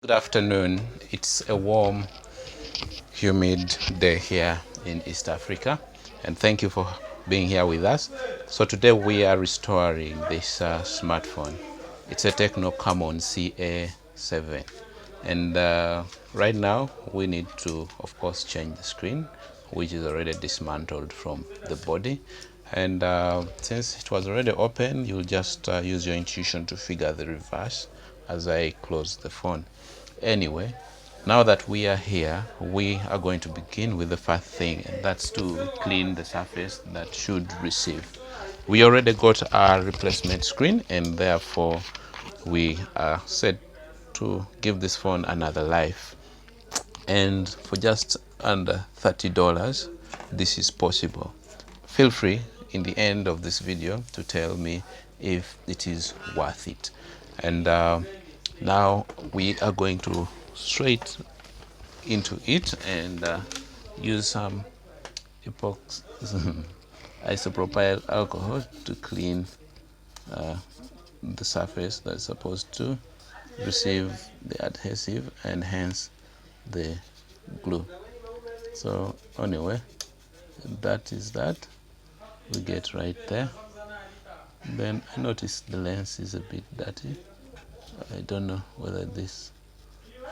Good afternoon. It's a warm, humid day here in East Africa, and thank you for being here with us. So today we are restoring this smartphone. It's a Tecno Camon CA7, and right now we need to, of course, change the screen, which is already dismantled from the body. And since it was already open, you'll just use your intuition to figure the reverse as I close the phone. Anyway, now that we are here, we are going to begin with the first thing, and that's to clean the surface that should receive. We already got our replacement screen, and therefore we are set to give this phone another life. And for just under $30, this is possible. Feel free in the end of this video to tell me if it is worth it. And now we are going to straight into it and use some epox isopropyl alcohol to clean the surface that's supposed to receive the adhesive and hence the glue. So anyway, that is that. We get right there. Then I notice the lens is a bit dirty. I don't know whether this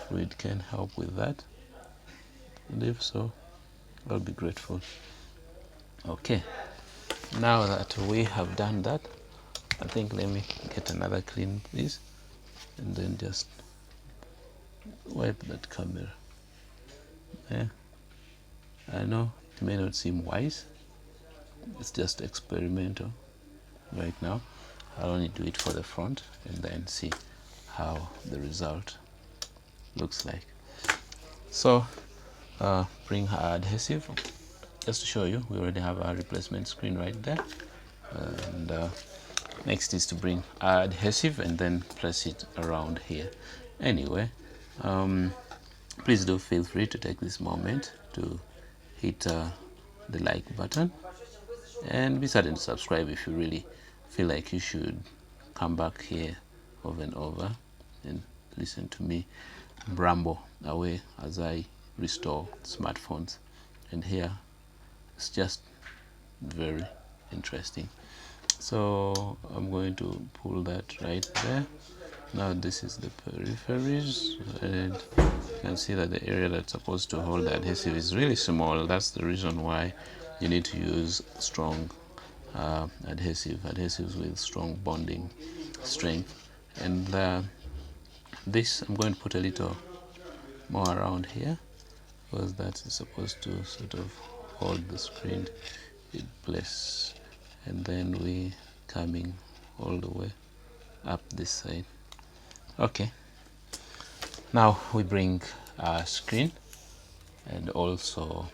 fluid can help with that, and if so, I'll be grateful. Okay, now that we have done that, I think let me get another clean piece and then just wipe that camera. Yeah, I know it may not seem wise, it's just experimental right now. I'll only do it for the front and then see how the result looks like. So bring our adhesive. Just to show you, we already have our replacement screen right there, and next is to bring our adhesive and then place it around here. Anyway, please do feel free to take this moment to hit the like button, and be certain to subscribe if you really feel like you should come back here over and over and listen to me bramble away as I restore smartphones. And here it's just very interesting. So I'm going to pull that right there. Now this is the peripheries, and you can see that the area that's supposed to hold the adhesive is really small. That's the reason why you need to use strong adhesives with strong bonding strength. And this I'm going to put a little more around here, because that is supposed to sort of hold the screen in place. And then we coming all the way up this side. Okay, now we bring our screen and also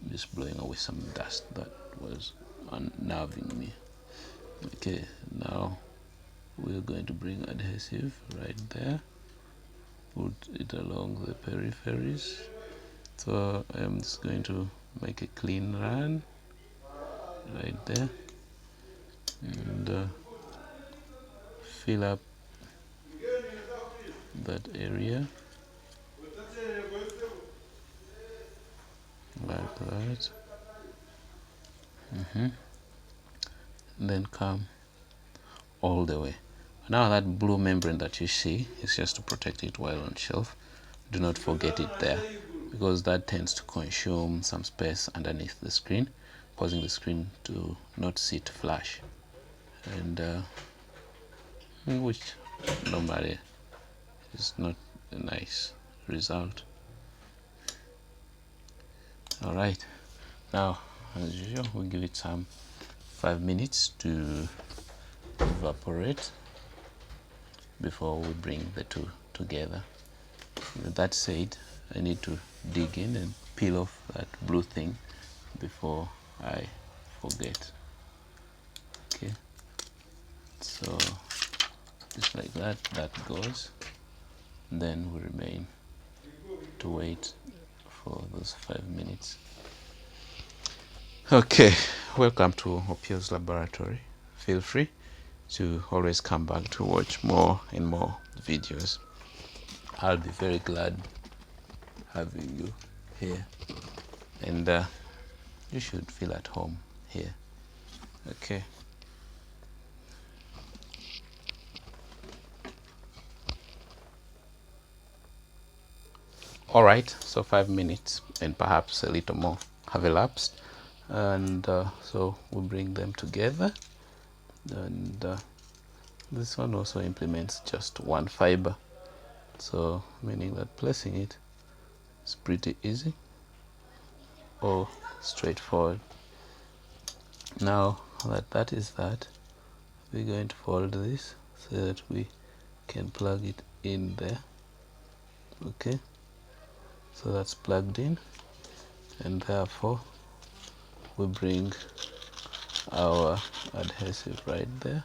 just blowing away some dust that was unnerving me. Okay, now we're going to bring adhesive right there, put it along the peripheries. So I'm just going to make a clean run right there and fill up that area like that. And then come all the way. Now that blue membrane that you see is just to protect it while on shelf. Do not forget it there, because that tends to consume some space underneath the screen, causing the screen to not sit flush, and which normally is not a nice result. All right, now as usual we give it some 5 minutes to evaporate before we bring the two together. With that said, I need to dig in and peel off that blue thing before I forget. Okay, so just like that, that goes. Then we remain to wait for those 5 minutes. Okay, welcome to Opio's laboratory. Feel free to always come back to watch more and more videos. I'll be very glad having you here, and you should feel at home here. Okay. All right, so 5 minutes and perhaps a little more have elapsed, and so we bring them together, and this one also implements just one fiber, so meaning that placing it is pretty easy or straightforward. Now that is that, we're going to fold this so that we can plug it in there. Okay, so that's plugged in, and therefore we bring our adhesive right there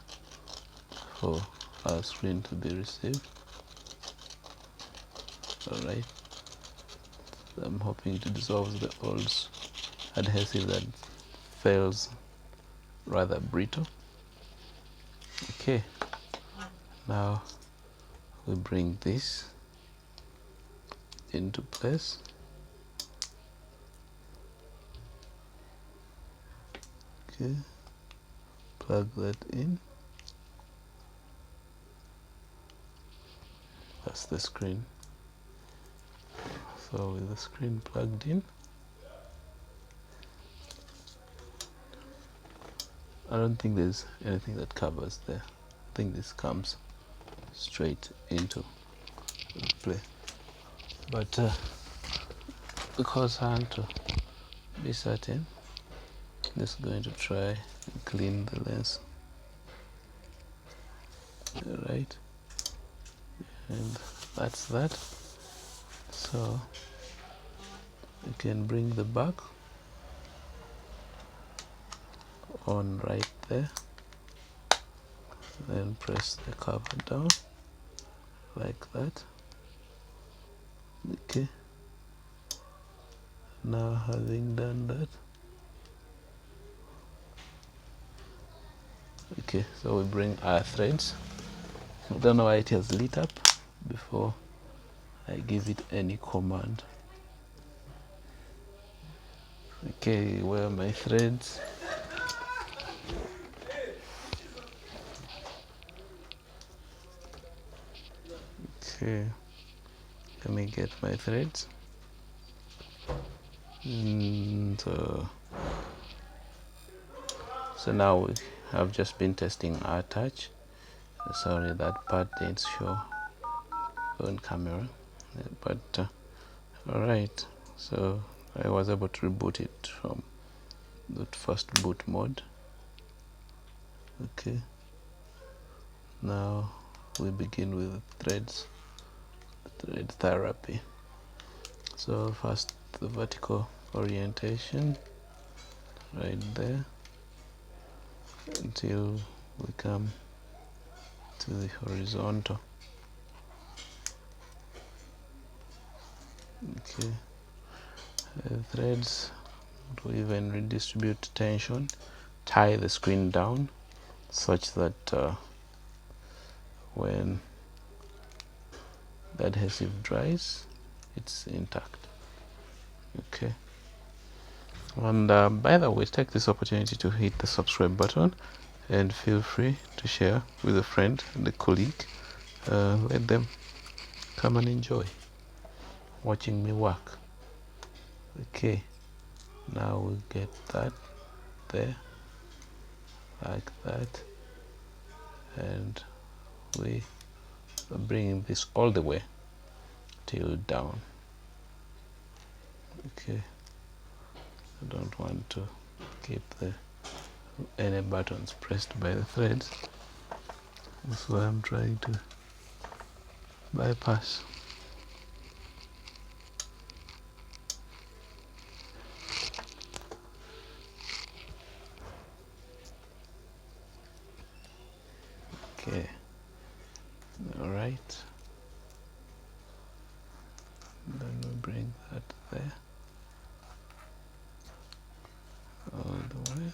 for our screen to be received. Alright, I'm hoping to dissolve the old adhesive that feels rather brittle. Okay, now we bring this into place. Okay, plug that in. That's the screen. So with the screen plugged in, I don't think there's anything that covers there. I think this comes straight into play. But because I want to be certain, I'm just going to try and clean the lens. Alright, and that's that. So you can bring the back on right there, then press the cover down like that. Okay, now having done that, okay, so we bring our threads. I don't know why it has lit up before I give it any command. Okay, where are my threads? Okay, let me get my threads. So now we have just been testing our touch. Sorry, that part didn't show on camera, but alright, so I was able to reboot it from the first boot mode. Okay, now we begin with threads, thread therapy. So first the vertical orientation right there until we come to the horizontal. Okay, threads to even redistribute tension, tie the screen down such that when the adhesive dries, it's intact. Okay, and by the way, take this opportunity to hit the subscribe button and feel free to share with a friend and a colleague. Let them come and enjoy watching me work. Okay, now we get that there like that, and we are bringing this all the way till down. Okay, I don't want to keep any buttons pressed by the threads, so I'm trying to bypass. Okay, all right, then we bring that there all the way.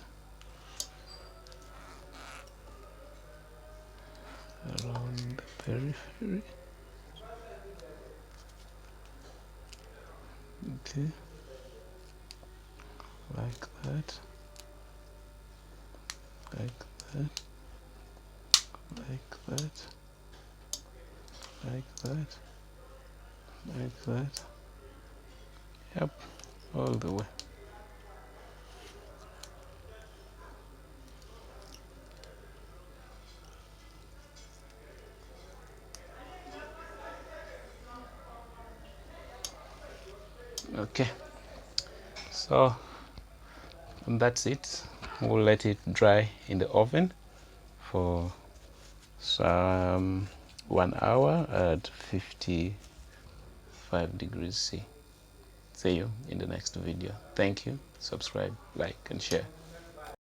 Okay, like that, like that, like that, like that, like that. Yep, all the way. Okay, so that's it. We'll let it dry in the oven for some 1 hour at 55 degrees C. See you in the next video. Thank you. Subscribe, like, and share.